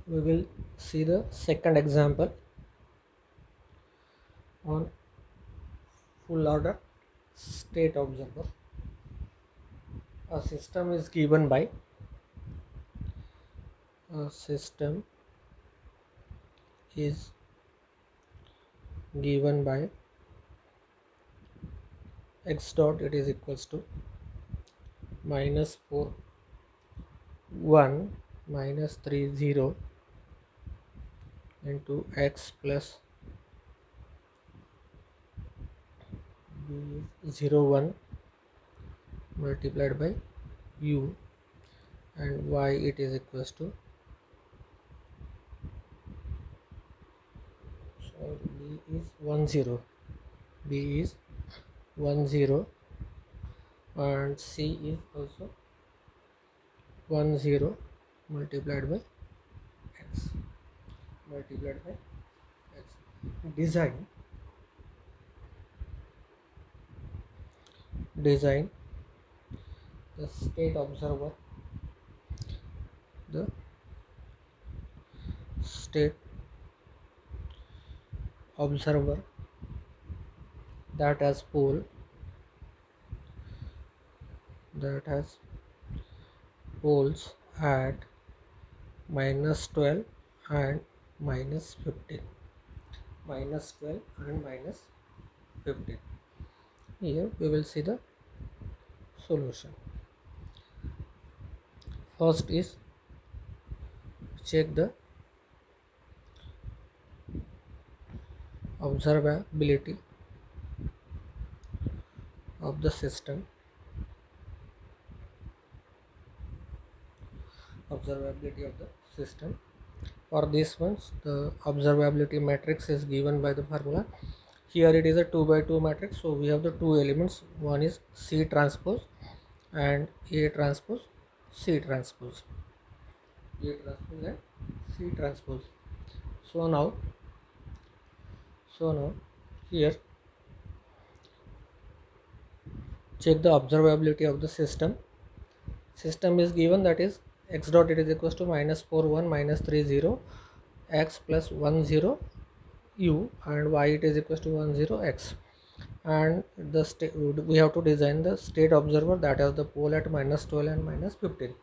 we will see the second example on full order state observer. A system is given by a system is given by x dot, it is equals to minus 4 1 minus 3 0 into x plus b is 0 1 multiplied by u, and y it is equals to, so b is 1 0, b is 1 0, and c is also 1 0 multiplied by x, multiplied by x. Design the state observer, the state observer that has pole, that has poles at minus 12 and minus 15, minus 12 and minus 15. Here we will see the solution. First is check the observability of the system. Observability of the system. For this ones, the observability matrix is given by the formula. Here it is a 2 by 2 matrix, so we have the two elements. One is C transpose and A transpose, C transpose, A transpose and C transpose. So now here check the observability of the system. System is given, that is x dot, it is equals to minus 4 1 minus 3 0 x plus 1 0 u, and y it is equals to 1 0 x, and the we have to design the state observer that has the pole at minus 12 and minus 15.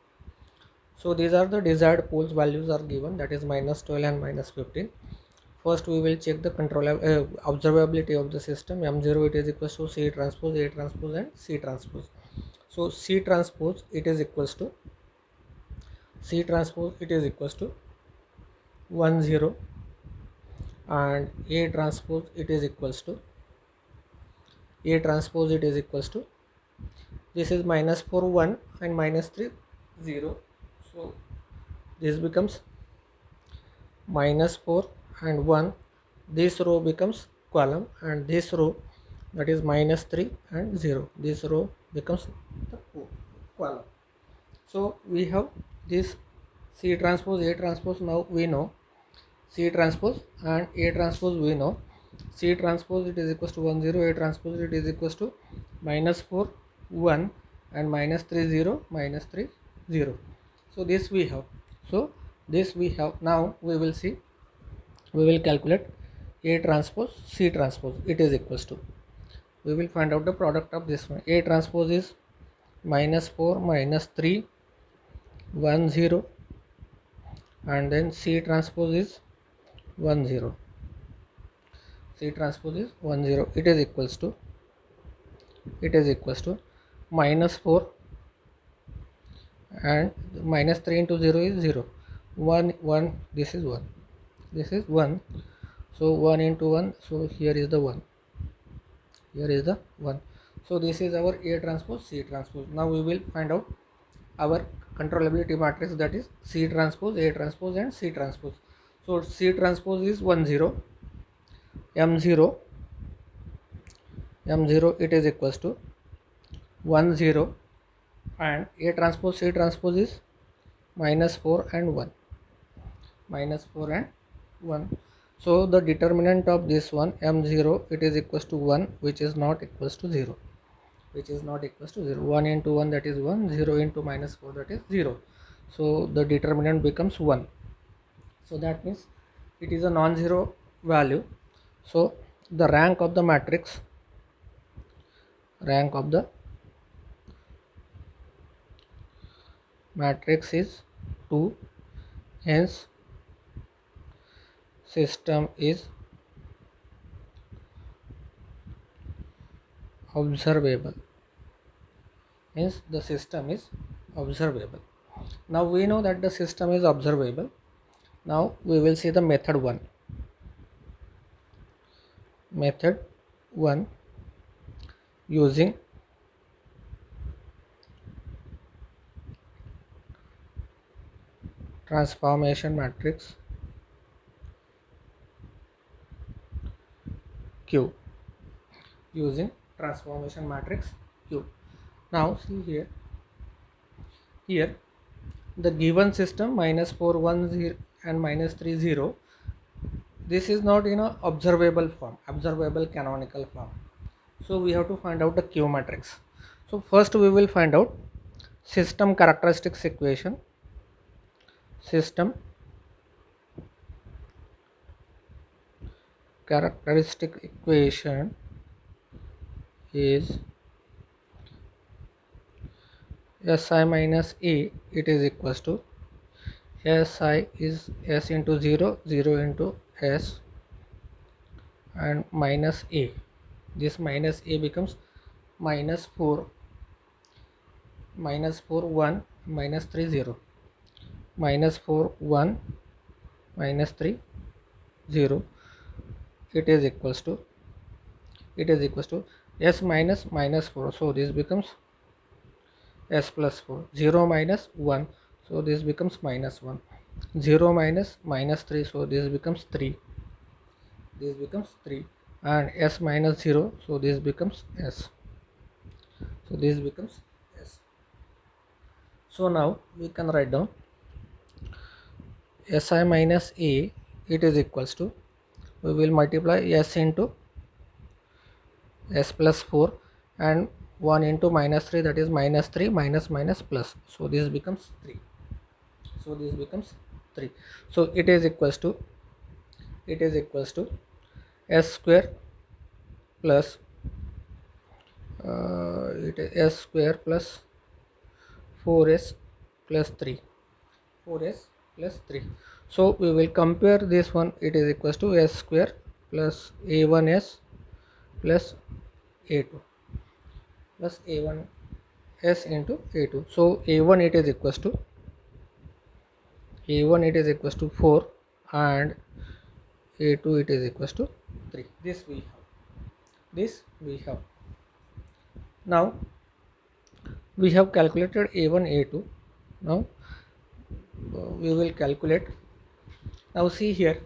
So these are the desired poles values are given, that is minus 12 and minus 15. First we will check the observability of the system. M0 it is equals to C transpose, A transpose and C transpose. So C transpose it is equals to, C transpose it is equals to 1 0, and A transpose it is equals to, A transpose it is equals to, this is minus 4 1 and minus 3 0, so this becomes minus 4 and 1, this row becomes column, and this row, that is minus 3 and 0, this row becomes the column. So we have this C transpose, A transpose, now we know C transpose and A transpose we know. C transpose it is equals to 1 0, A transpose it is equals to minus 4 1 and minus 3 0 minus 3 0. So this we have. So this we have. Now we will see, we will calculate A transpose C transpose, it is equals to, we will find out the product of this one. A transpose is minus 4 minus 3 1 0, and then C transpose is 1 0, C transpose is 1 0, it is equals to, minus 4 and minus 3 into 0 is 0, 1 1, this is 1, this is 1, so 1 into 1, so here is the 1, here is the 1. So this is our A transpose C transpose. Now we will find out our controllability matrix, that is C transpose, A transpose and C transpose. So C transpose is 1 0, M0 it is equals to 1 0, and A transpose C transpose is minus 4 and 1, minus 4 and 1. So the determinant of this one, M0 it is equals to 1, which is not equals to 0, which is not equals to 0. 1 into 1, that is 1, 0 into minus 4, that is 0. So the determinant becomes 1. So that means it is a non-zero value. So the rank of the matrix is 2, hence system is observable. Hence the system is observable. Now we know that the system is observable. Now we will see the method 1. Method 1, using transformation matrix Q. Using transformation matrix Q. Now see here the given system -4 1 0 and -3 0, this is not in a observable canonical form. So we have to find out the Q matrix. So first we will find out system characteristics equation. System characteristic equation is Si minus A, it is equals to Si is S into 0, 0 into S, and minus A. This minus A becomes -4 1 -3 0, -4 1 -3 0, it is equals to S minus -4, so this becomes S plus 4, 0 minus 1, so this becomes -1, 0 minus -3, so this becomes 3, and S minus 0, so this becomes S, so now we can write down Si minus A, it is equals to, we will multiply S into S plus 4 and 1 into -3, that is -3 minus plus, so this becomes 3, so it is equals to S square plus S square plus 4S plus 3, so we will compare this one. It is equals to S square plus A1S plus A2 plus A1S into A2, so A1 it is equals to 4 and A2 it is equals to 3. This we have. Now we have calculated A1 A2. Now we will calculate. Now see here,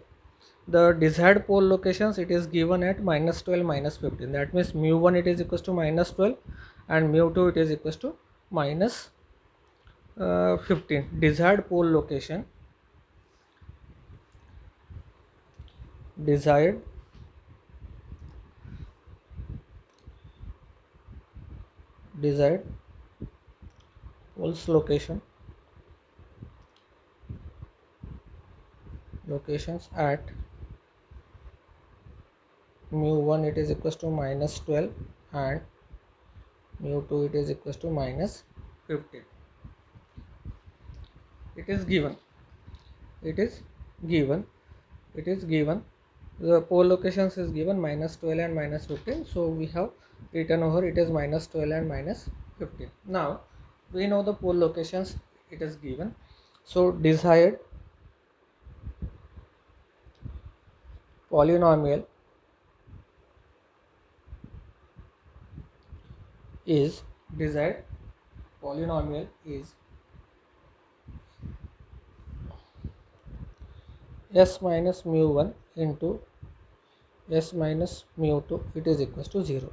the desired pole locations, it is given at -12 -15, that means mu1 it is equals to -12 and mu2 it is equals to -15. Desired pole location, desired poles locations at mu1 it is equals to -12 and mu2 it is equals to -15. It is given the pole locations is given -12 and -15, so we have written over it is -12 and -15. Now we know the pole locations it is given, so desired polynomial is S minus mu1 into S minus mu2, it is equals to 0.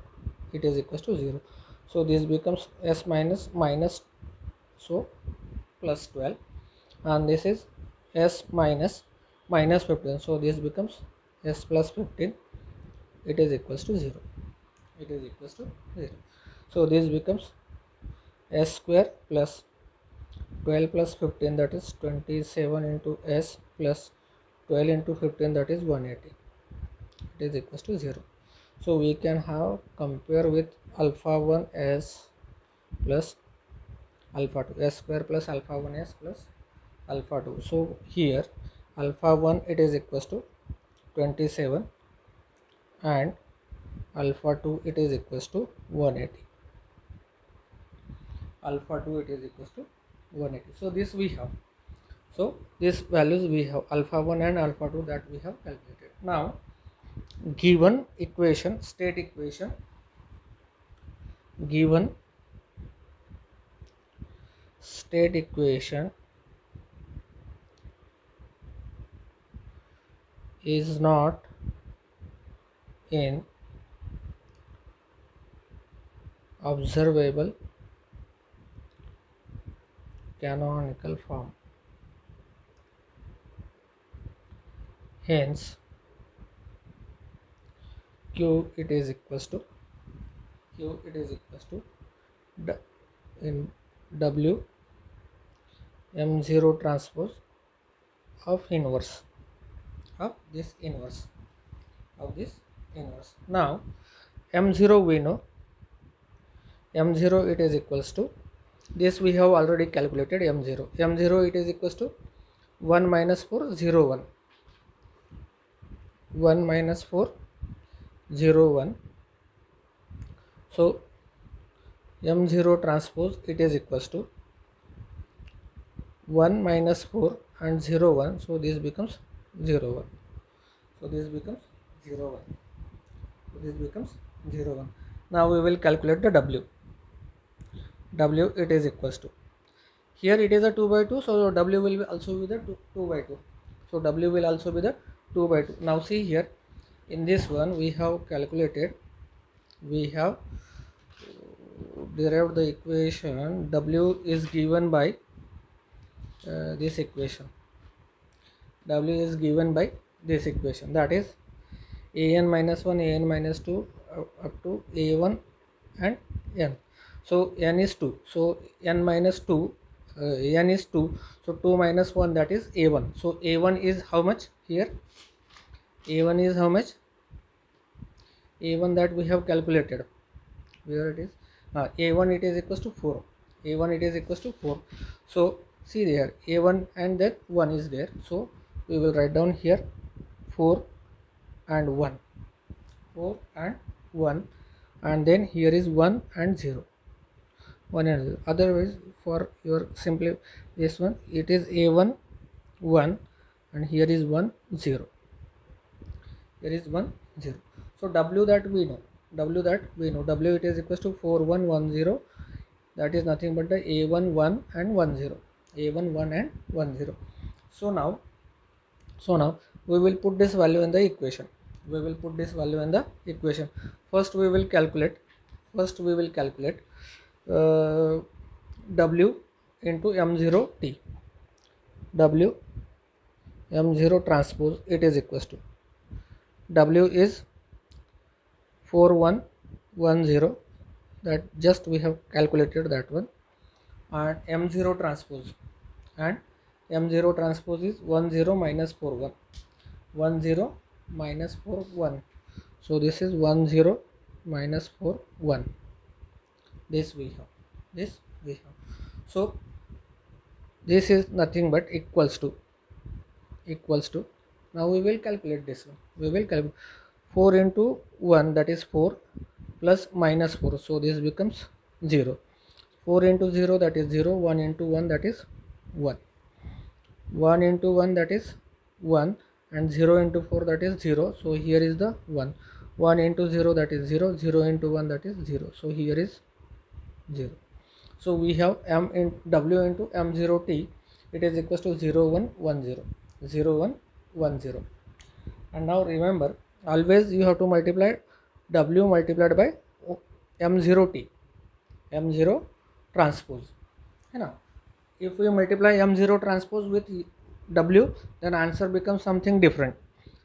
So this becomes S minus so plus 12, and this is S minus 15, so this becomes S plus 15, it is equals to 0. So this becomes S square plus 12 plus 15, that is 27 into S plus 12 into 15, that is 180. It is equals to 0. So we can have compare with alpha 1 s plus alpha 2, s square plus alpha 1 s plus alpha 2. So here alpha 1 it is equals to 27 and alpha 2 it is equals to 180. Alpha 2 it is equals to 180. So this we have. So these values we have, alpha 1 and alpha 2, that we have calculated. Now given equation, state equation, given state equation is not in observable canonical form. Hence Q it is equals to in W M0 transpose of inverse of this inverse. Now M0 we know, M0 it is equals to, this we have already calculated. M0 it is equals to 1 minus 4 0 1, 1 minus 4 0 1. So M0 transpose it is equals to 1 minus 4 and 0 1, so this becomes 0 1. So this becomes 0 1. Now we will calculate the W it is equals to, here it is a 2 by 2, so W will also be the 2 by 2. So W will also be the 2 by 2. Now see here, in this one we have calculated, we have derived the equation. W is given by this equation. W is given by this equation, that is an minus 1, an minus 2 up to a1 and n. So n is 2, so n minus 2, n is 2, so 2 minus 1, that is a1. So a1 is how much here? A1 is how much? A1 that we have calculated, where it is, a1 it is equals to 4. A1 it is equals to 4. So see there, a1 and then 1 is there, so we will write down here 4 and 1, 4 and 1, and then here is 1 and 0, 1 and 0. Otherwise for your simply this one, it is a1 1 and here is 1 0, here is 1 0. So W that we know, W it is equals to 4 1 1 0, that is nothing but the a1 1 and 1 0, a1 1 and 1 0. So now we will put this value in the equation. First we will calculate W into M0 T. W M0 transpose it is equals to, W is 4110, that just we have calculated that one, and M0 transpose is 10 minus 4 1, 10 minus 4 1. So this is 10 minus 4 1. This we have. So this is nothing but equals to. Now we will calculate this one. 4 into 1, that is 4, plus minus 4, so this becomes 0. 4 into 0, that is 0. 1 into 1, that is 1. 1 into 1, that is 1, and 0 into 4, that is 0. So here is the 1. 1 into 0, that is 0. 0 into 1, that is 0. So here is 0. So we have W into M0 T, it is equals to 0 1 1 0, 0 1 1 0. And now remember, always you have to multiply W multiplied by M0 T, M0 transpose. If we multiply M0 transpose with W, then answer becomes something different.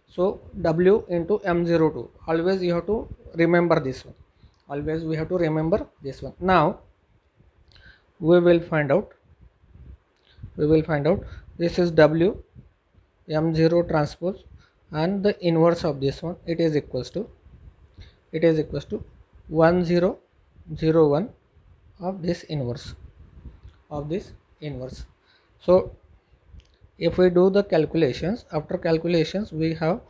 So W into M02, always you have to remember this one. Now we will find out this is W m0 transpose and the inverse of this one, it is equals to 1001 of this inverse So if we do the calculations, after calculations we have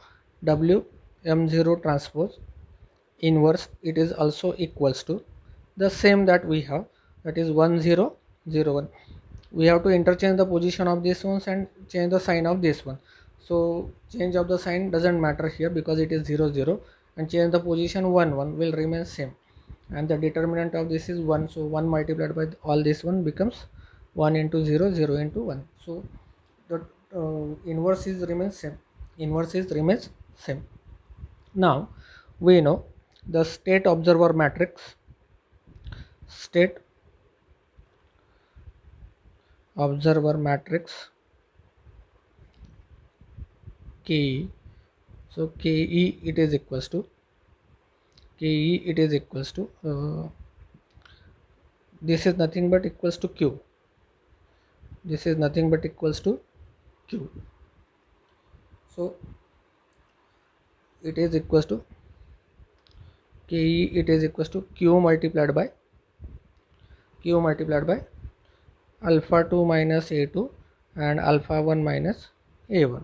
w m0 transpose inverse, it is also equals to the same that we have, that is 1001. We have to interchange the position of this ones and change the sign of this one. So change of the sign doesn't matter here because it is 0 0, and change the position 1 1 will remain same, and the determinant of this is 1. So 1 multiplied by all this one becomes 1 into 0 0 into 1. So the inverse is remains same. Now we know the state observer matrix KE. So KE it is equals to this is nothing but equals to Q. So it is equals to KE, it is equals to Q multiplied by alpha 2 minus A2 and alpha 1 minus A1.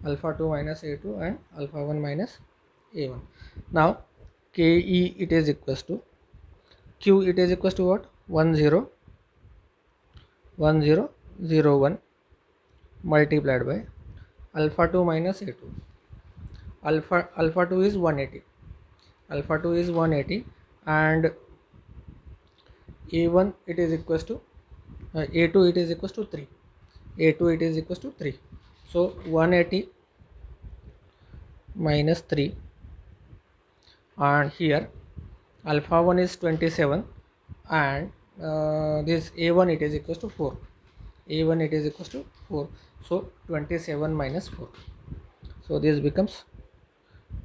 Alpha 2 minus A2 and alpha 1 minus A1. Now KE it is equals to Q, it is equals to what? 1001 multiplied by alpha 2 minus A2. Alpha 2 is 180. And A1 it is equals to A2 it is equals to 3. So 180 minus 3, and here alpha 1 is 27, and this A1 it is equals to 4. So 27 minus 4. So this becomes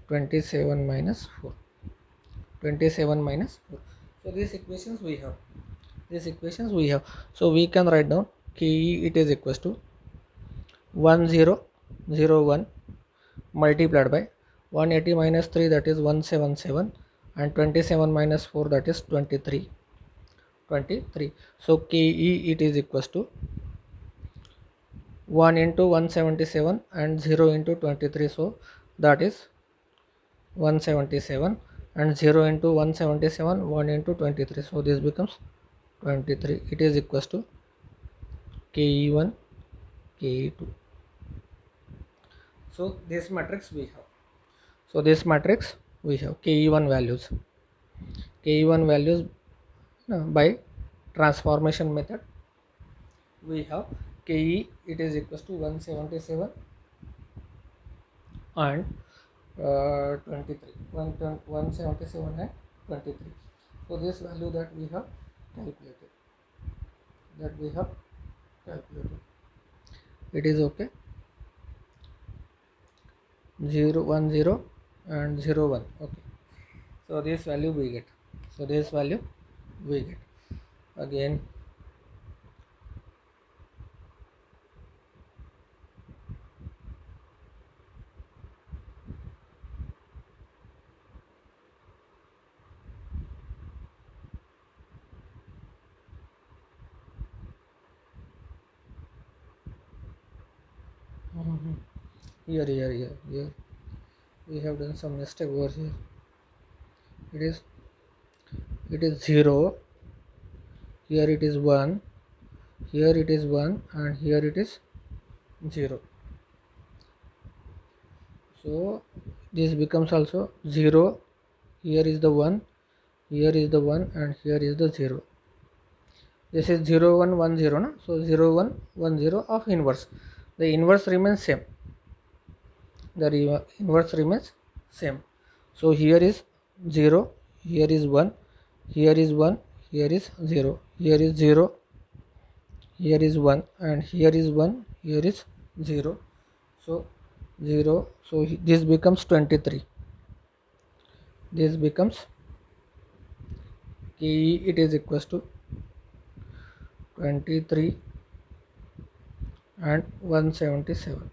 27 minus 4. So these equations we have. So we can write down KE it is equals to 1001 multiplied by 180 minus 3, that is 177, and 27 minus 4, that is 23. So KE it is equals to 1 into 177 and 0 into 23, so that is 177, and 0 into 177, 1 into 23, so this becomes 23. It is equals to KE1, KE2. So this matrix we have. KE1 values by transformation method. We have KE it is equals to 177 and 23. 177 and 23. So this value that we have calculated. It is okay. 0 1 0 and 0 1. Okay. So this value we get. Again. Here we have done some mistake over here. It is 0, here it is 1, here it is 1, and here it is 0. So this becomes also 0, here is the 1, here is the 1, and here is the 0. This is 0 1 1 0, no? So 0 1 1 0 of inverse. The inverse remains same. So here is 0, here is 1, here is 1, here is 0, here is 0, here is 1, and here is 1, here is 0. So 0, so this becomes 23. This becomes KE it is equals to 23 and 177.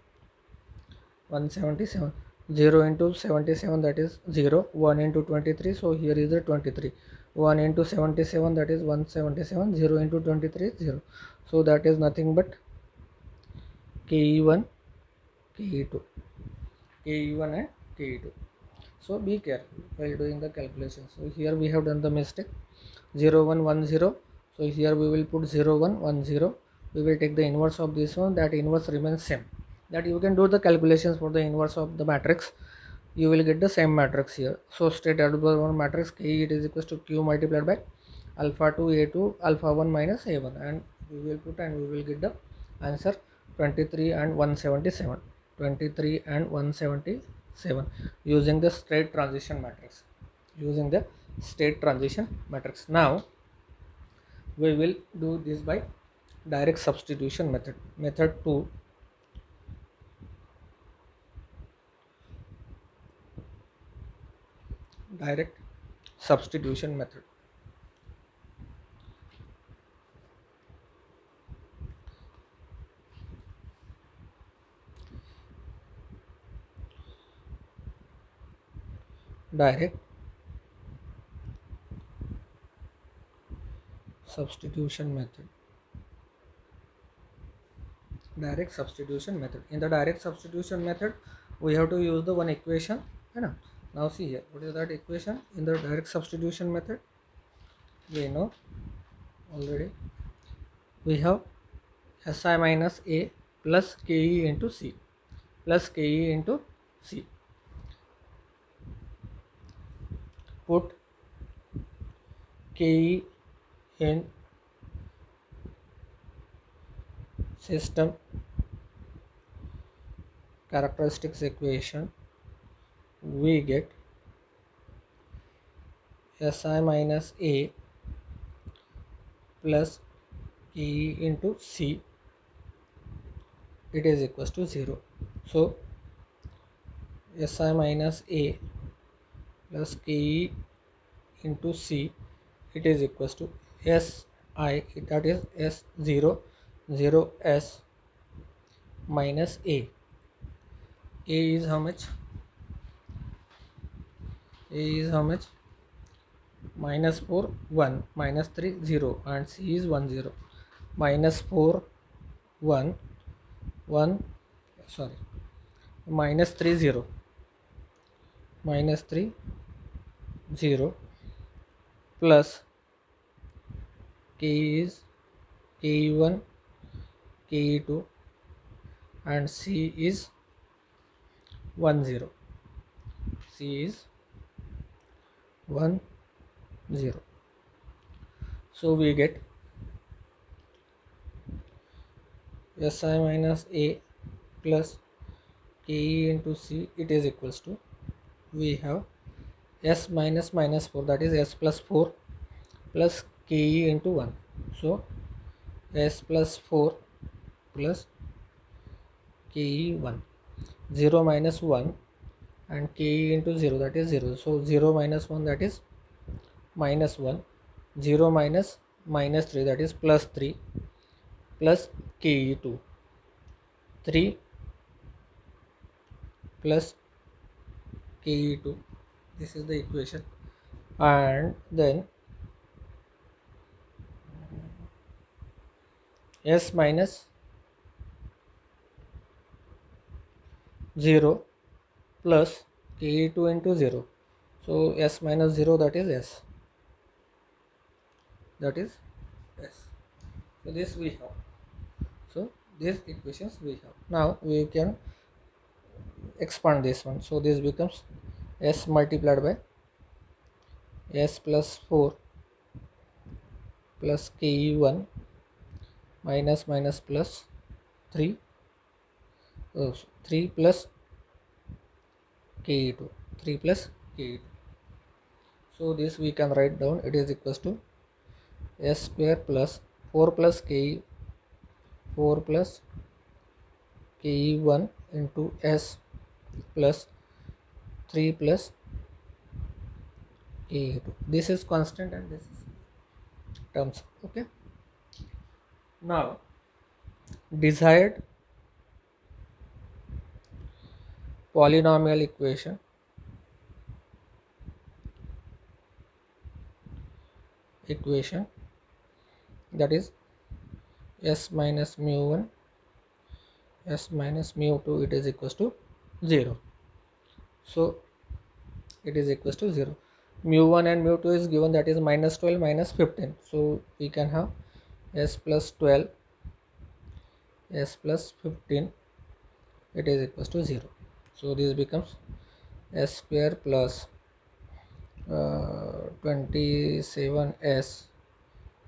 177. 0 into 77, that is 0. 1 into 23, so here is the 23. 1 into 77, that is 177. 0 into 23 is 0. So that is nothing but KE1, KE2, KE1 and KE2. So be careful while doing the calculation. So here we have done the mistake, 0 1 1 0. So here we will put 0 1 1 0. We will take the inverse of this one, that inverse remains same. That you can do the calculations for the inverse of the matrix, you will get the same matrix here. So state algebra matrix K, it is equals to Q multiplied by alpha 2 A2 alpha 1 minus A1, and we will put and we will get the answer 23 and 177. 23 and 177 using the state transition matrix, using the state transition matrix. Now we will do this by direct substitution method. Method 2, direct substitution method. Direct substitution method. Direct substitution method. In the direct substitution method, we have to use the one equation. Now see here, what is that equation in the direct substitution method? We know already. We have Si minus A plus Ke into C plus Ke into C. Put Ke in system characteristics equation, we get Si minus A plus Ke into C, it is equals to 0. So Si minus A plus Ke into C, it is equals to Si, that is S0, 0 S minus A. A is how much? A is how much? Minus 4 1, minus 3 0, and C is 1 0. Minus 4 1 1, sorry, minus 3 0, minus 3 0, plus K is Ke1, Ke2, and C is 1 0. C is 1 0. So we get Si minus A plus Ke into C, it is equals to, we have S minus minus 4, that is S plus 4 plus Ke into 1. So S plus 4 plus Ke 1, 0 minus 1, and Ke into 0, that is 0. So 0 minus 1, that is minus 1. 0 minus minus 3, that is plus 3, plus Ke2, 3 plus Ke2. This is the equation. And then S minus 0 plus Ke2 into 0. So S minus 0, that is S. That is S. So this we have. So these equations we have. Now we can expand this one. So this becomes S multiplied by S plus 4 plus Ke1 minus minus plus 3, 3 plus Ke2, 3 plus Ke2. So this we can write down, it is equals to S square plus 4 plus Ke, 4 plus Ke1 into S plus 3 plus Ke2. This is constant and this is terms. Okay. Now desired polynomial equation that is s minus mu1 s minus mu2 it is equals to 0. So it is equals to 0. Mu1 and mu2 is given, that is minus 12 minus 15. So we can have s plus 12 s plus 15 it is equals to 0. So this becomes s square plus 27s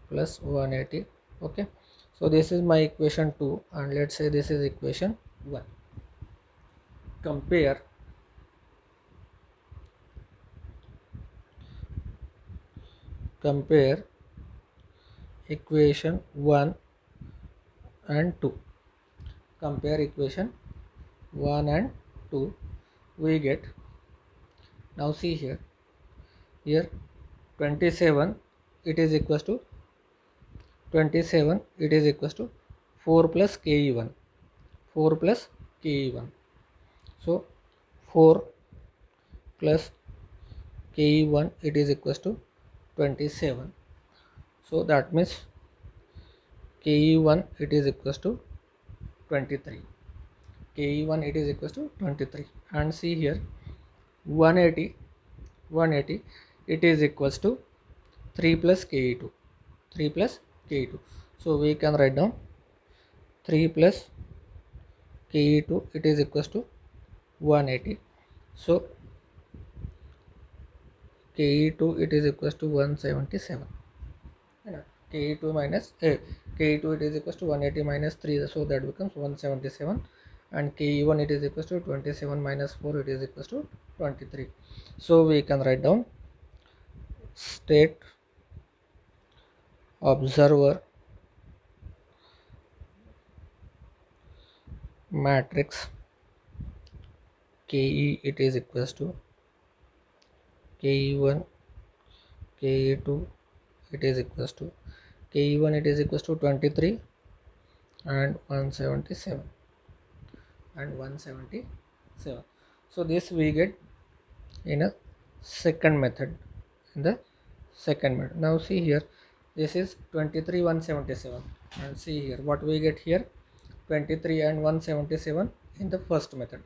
plus 180. Okay, so this is my equation 2, and let's say this is equation 1. Compare equation 1 and 2. Compare equation 1 and 2. We get, now see here 27 it is equals to 4 plus ke1, 4 plus ke1. So 4 plus ke1 it is equals to 27. So that means ke1 it is equals to 23. ke1 it is equals to 23. And see here 180 it is equals to 3 plus ke2, 3 plus ke2. So we can write down 3 plus ke2 it is equals to 180. So ke2 it is equals to 177. ke2 minus ke2 it is equals to 180 minus 3, so that becomes 177. And ke1 it is equals to 27 minus 4 it is equals to 23. So we can write down state observer matrix ke it is equals to ke1 ke2 it is equals to ke1 it is equals to 23 and 177 and 177. So this we get in a second method, now see here this is 23 177, and see here what we get here 23 and 177 in the first method,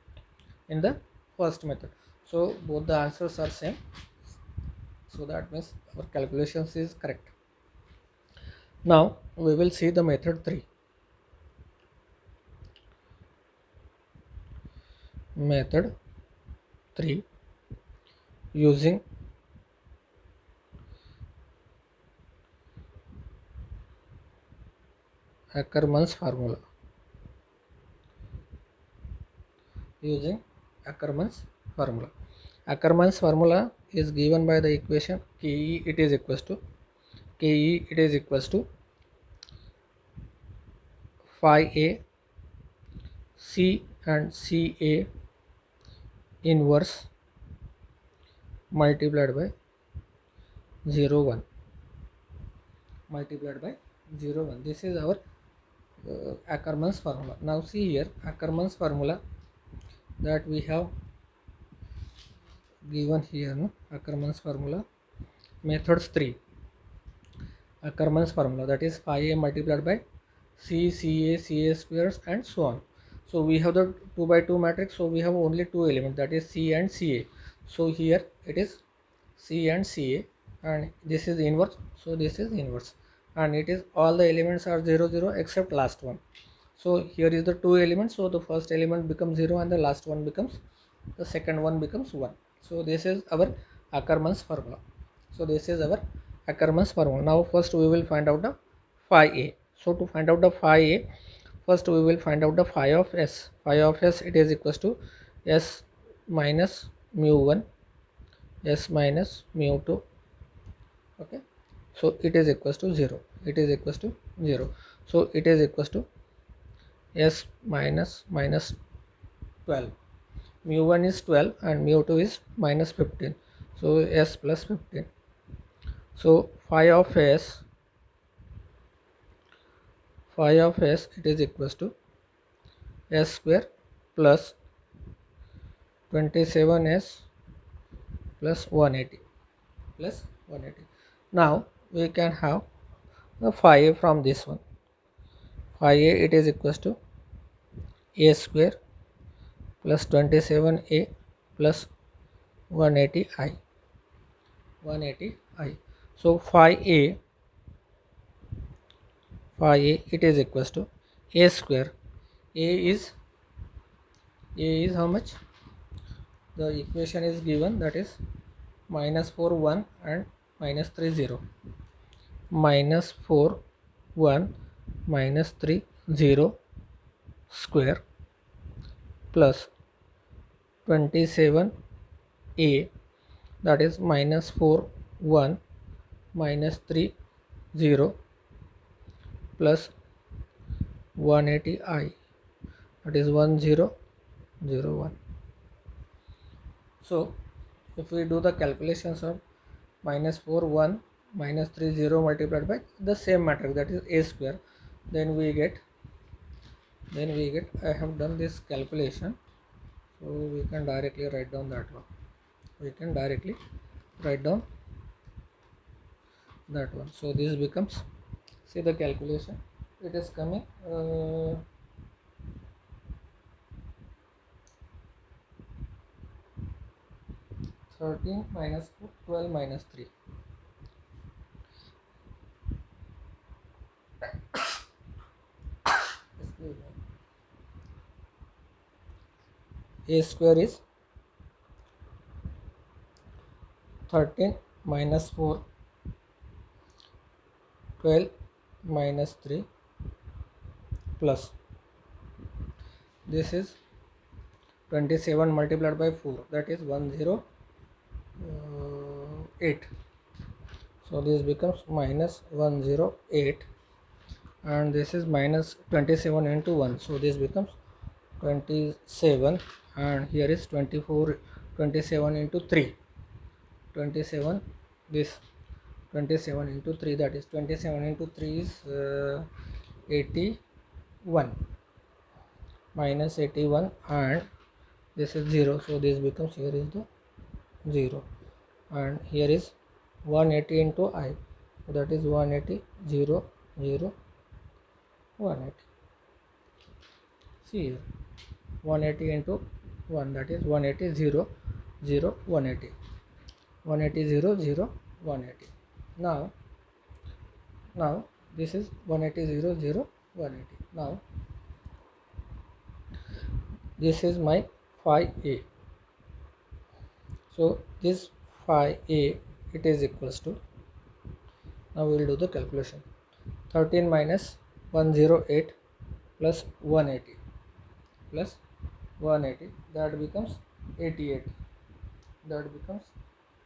so both the answers are same, so that means our calculations is correct. Now we will see the method 3. Method 3 using Ackermann's formula. Ackermann's formula is given by the equation ke it is equals to phi a c and ca inverse multiplied by 0 1. This is our Ackermann's formula. Now see here Ackermann's formula that we have given here, no? Ackermann's formula methods 3. Ackermann's formula, that is phi a multiplied by c ca squares and so on. So we have the 2 by 2 matrix, so we have only two elements, that is c and ca. So here it is c and ca, and this is inverse, so this is inverse, and it is all the elements are 0 0 except last one. So here is the two elements, so the first element becomes 0 and the last one becomes, the second one becomes 1. So this is our Ackermann's formula. Now first we will find out the phi a. So to find out the phi a, first we will find out the phi of s. It is equals to s minus mu1 s minus mu2. Okay, so it is equals to 0. So it is equals to s minus 12. Mu1 is 12 and mu2 is minus 15, so s plus 15. So phi of s it is equals to s square plus 27s plus 180 plus 180. Now we can have the phi a from this one. Phi a, it is equals to a square plus 27a plus 180i. 180i. So phi a it is equals to a square. A is how much? The equation is given, that is minus 4 1 and minus 3 0. Minus 4 1 minus 3 0 square plus 27a, that is minus 4 1 minus 3 0 plus 180i, that is 1001. So if we do the calculations of minus 4 1 minus 3 0 multiplied by the same matrix, that is a square, then we get I have done this calculation, so we can directly write down that one. We can directly write down that one. So this becomes, see the calculation, it is coming 13 minus 4, 12 minus 3. A square is 13 minus 4, 12 minus 3 plus this is 27 multiplied by 4, that is 108. So this becomes minus 108, and this is minus 27 into 1, so this becomes 27, and here is 24, 27 into 3, 27, this 27 into 3, that is 27 into 3 is 81, minus 81, and this is 0, so this becomes, here is the 0, and here is 180 into I, so that is 180 0 0 180. See here, 180 into 1, that is 180 0 0 180, 180 0 0 180. Now this is 180 0 0 180. Now this is my phi a. So this phi a, it is equals to, now we will do the calculation, 13 minus 108 plus 180 plus 180, that becomes 88, that becomes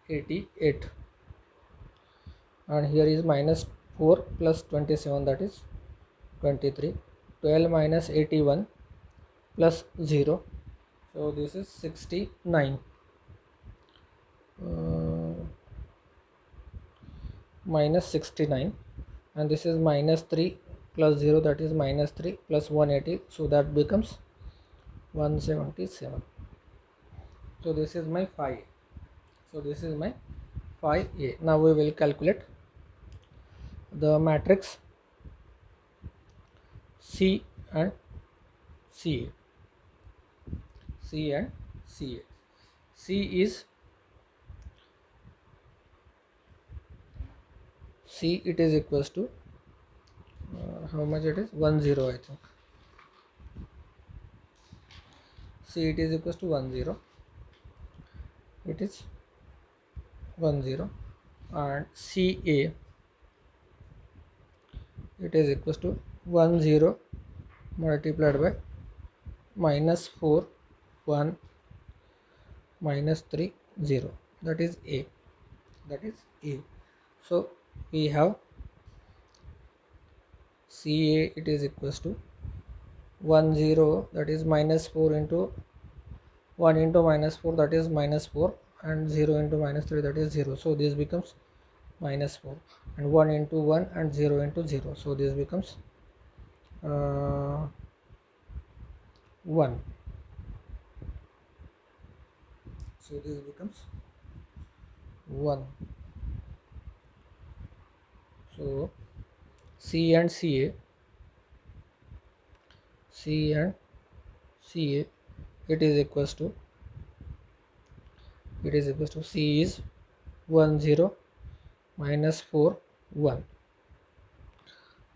88, and here is minus 4 plus 27, that is 23, 12 minus 81 plus 0, so this is 69, minus 69, and this is minus 3 plus 0, that is minus 3 plus 180, so that becomes 177. So this is my phi a. So this is my phi a. Now we will calculate the matrix C and CA. C and CA. C is, C it is equals to how much it is, 10, I think. C it is equals to 10, it is 10, and CA it is equals to 10 multiplied by minus 4 1 minus 3 0, that is A, that is A. So we have CA it is equals to 10, that is minus 4 into 1 into minus 4, that is minus 4, and 0 into minus 3, that is 0, so this becomes minus 4, and 1 into 1 and 0 into 0, so this becomes 1. So this becomes 1. So C and CA, C and CA, it is equals to C is 1 0 minus 4 1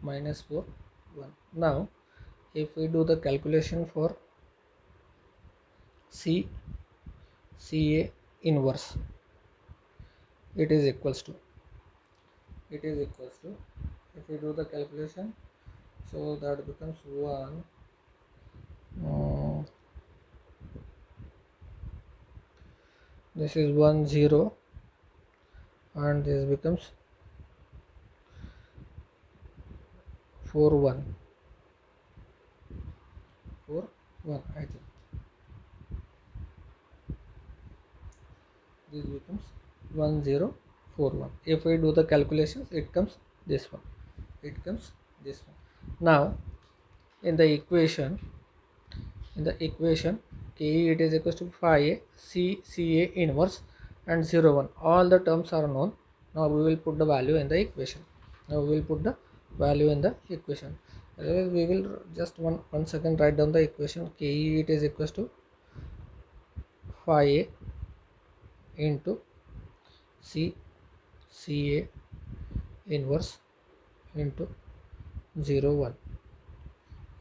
minus 4 1. Now if we do the calculation for CA inverse, it is equals to if we do the calculation, so that becomes 1 this is 1 0 and this becomes 4 1 I think this becomes 1 0 4 1. If we do the calculations, it comes this one. Now in the equation KE, it is equals to phi a CA inverse and 0 1. All the terms are known. Now we will put the value in the equation. Otherwise we will just one second write down the equation. KE, it is equals to phi a into CA inverse into 0 1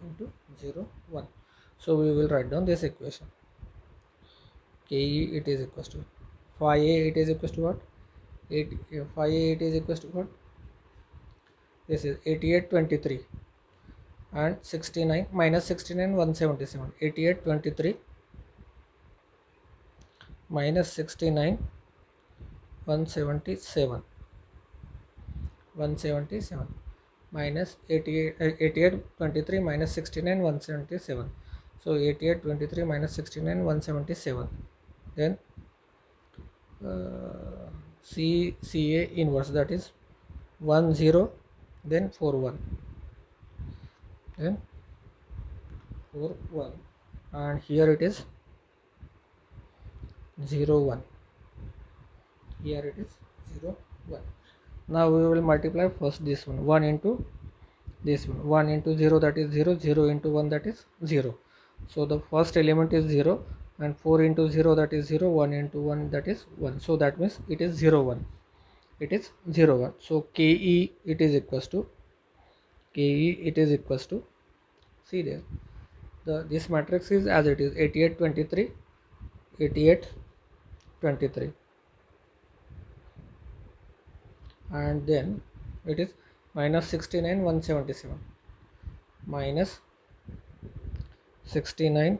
into 0 1. So we will write down this equation. KE, it is equals to phi a, it is equals to what? Phi a, it is equals to what? This is 88 23 and 69 minus 69 177. 88 23 minus 69 177 minus 88 23 minus 69 177. So 88 23 minus 69 177. Then CA inverse, that is 1 0 then 4 1 then 4 1 and here it is 0 1. Now we will multiply first this one, 1 into this one, 1 into 0, that is 0, 0 into 1, that is 0. So the first element is 0 and 4 into 0, that is 0, 1 into 1, that is 1. So that means it is 0 1. So KE, it is equals to see there, this matrix is as it is 88 23 88 23 and then it is minus 69 177 minus 69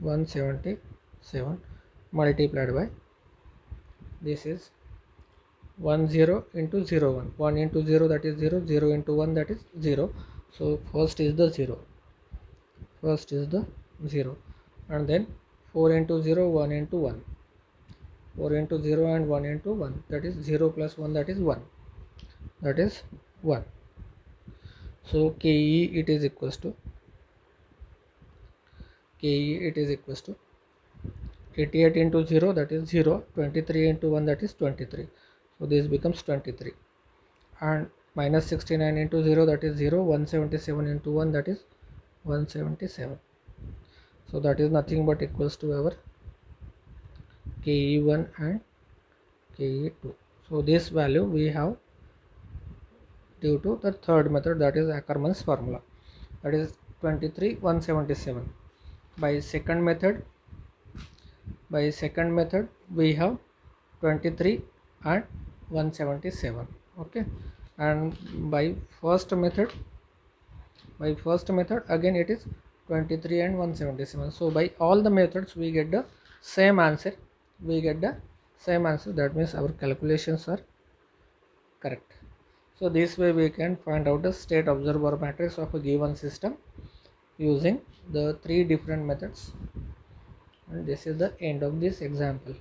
177 multiplied by this is 1 0 into 0 1, 1 into 0, that is 0, 0 into 1, that is 0. So first is the 0 and then 4 into 0, 1 into 1, 4 into 0 and 1 into 1, that is 0 plus 1, that is 1, So KE, it is equals to 88 into 0, that is 0, 23 into 1, that is 23. So this becomes 23 and minus 69 into 0, that is 0, 177 into 1, that is 177. So that is nothing but equals to our KE1 and KE2. So this value we have due to the third method, that is Ackermann's formula, that is 23 177. By second method we have 23 and 177. Okay, and by first method again it is 23 and 177. So by all the methods we get the same answer. That means our calculations are correct. So this way we can find out the state observer matrix of a given system using the three different methods. And this is the end of this example.